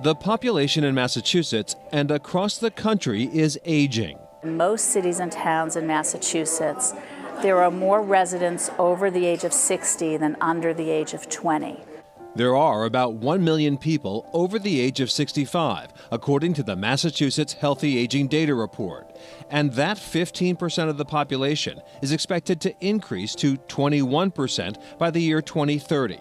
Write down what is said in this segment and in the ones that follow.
The population in Massachusetts and across the country is aging. In most cities and towns in Massachusetts, there are more residents over the age of 60 than under the age of 20. There are about 1 million people over the age of 65, according to the Massachusetts Healthy Aging Data Report. And that 15% of the population is expected to increase to 21% by the year 2030.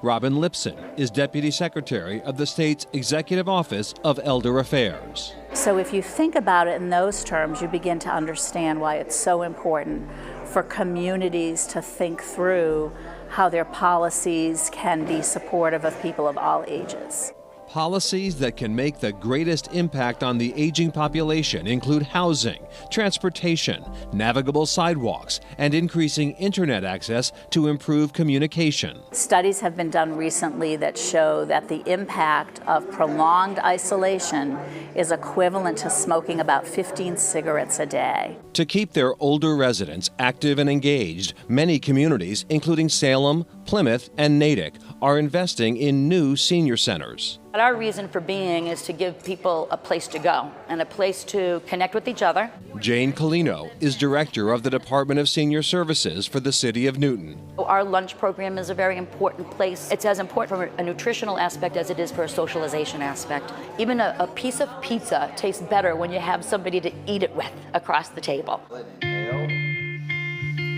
Robin Lipson is Deputy Secretary of the state's Executive Office of Elder Affairs. So if you think about it in those terms, you begin to understand why it's so important for communities to think through how their policies can be supportive of people of all ages. Policies that can make the greatest impact on the aging population include housing, transportation, navigable sidewalks, and increasing internet access to improve communication. Studies have been done recently that show that the impact of prolonged isolation is equivalent to smoking about 15 cigarettes a day. To keep their older residents active and engaged, many communities, including Salem, Plymouth, and Natick, are investing in new senior centers. Our reason for being is to give people a place to go and a place to connect with each other. Jane Colino is director of the Department of Senior Services for the City of Newton. Our lunch program is a very important place. It's as important from a nutritional aspect as it is for a socialization aspect. Even a piece of pizza tastes better when you have somebody to eat it with across the table.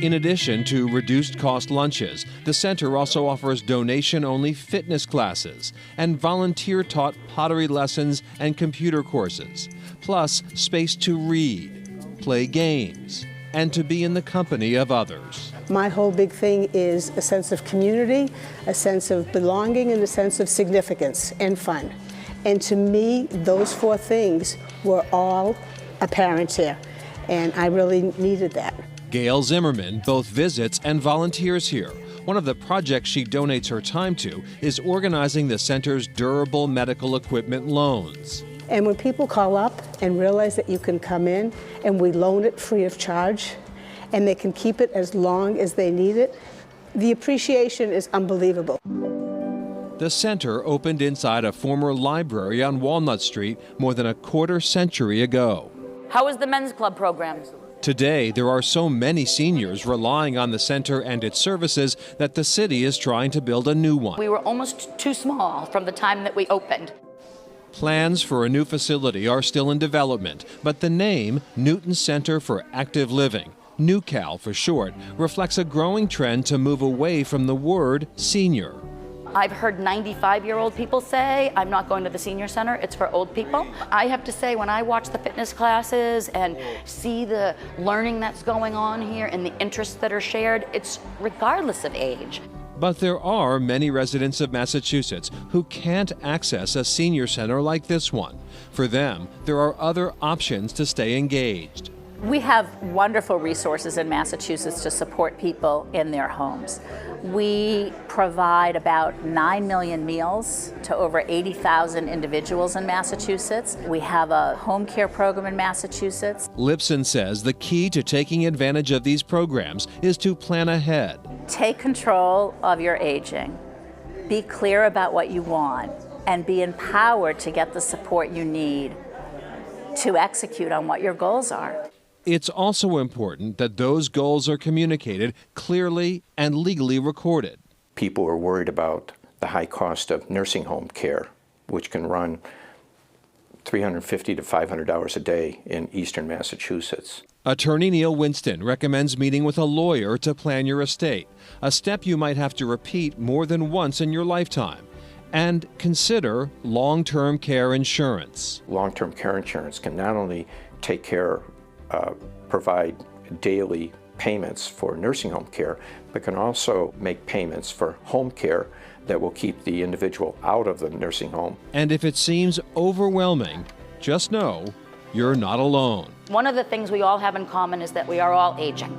In addition to reduced cost lunches, the center also offers donation-only fitness classes and volunteer-taught pottery lessons and computer courses, plus space to read, play games, and to be in the company of others. My whole big thing is a sense of community, a sense of belonging, and a sense of significance and fun. And to me, those four things were all apparent here, and I really needed that. Gail Zimmerman both visits and volunteers here. One of the projects she donates her time to is organizing the center's durable medical equipment loans. And when people call up and realize that you can come in and we loan it free of charge, and they can keep it as long as they need it, the appreciation is unbelievable. The center opened inside a former library on Walnut Street more than a quarter century ago. How is the men's club program? Today, there are so many seniors relying on the center and its services that the city is trying to build a new one. We were almost too small from the time that we opened. Plans for a new facility are still in development, but the name, Newton Center for Active Living, NewCal for short, reflects a growing trend to move away from the word senior. I've heard 95-year-old people say, I'm not going to the senior center, it's for old people. I have to say, when I watch the fitness classes and see the learning that's going on here and the interests that are shared, it's regardless of age. But there are many residents of Massachusetts who can't access a senior center like this one. For them, there are other options to stay engaged. We have wonderful resources in Massachusetts to support people in their homes. We provide about 9 million meals to over 80,000 individuals in Massachusetts. We have a home care program in Massachusetts. Lipson says the key to taking advantage of these programs is to plan ahead. Take control of your aging. Be clear about what you want and be empowered to get the support you need to execute on what your goals are. It's also important that those goals are communicated clearly and legally recorded. People are worried about the high cost of nursing home care, which can run $350 to $500 a day in eastern Massachusetts. Attorney Neil Winston recommends meeting with a lawyer to plan your estate, a step you might have to repeat more than once in your lifetime. And consider long-term care insurance. Long-term care insurance can not only take care provide daily payments for nursing home care, but can also make payments for home care that will keep the individual out of the nursing home. And if it seems overwhelming, just know you're not alone. One of the things we all have in common is that we are all aging.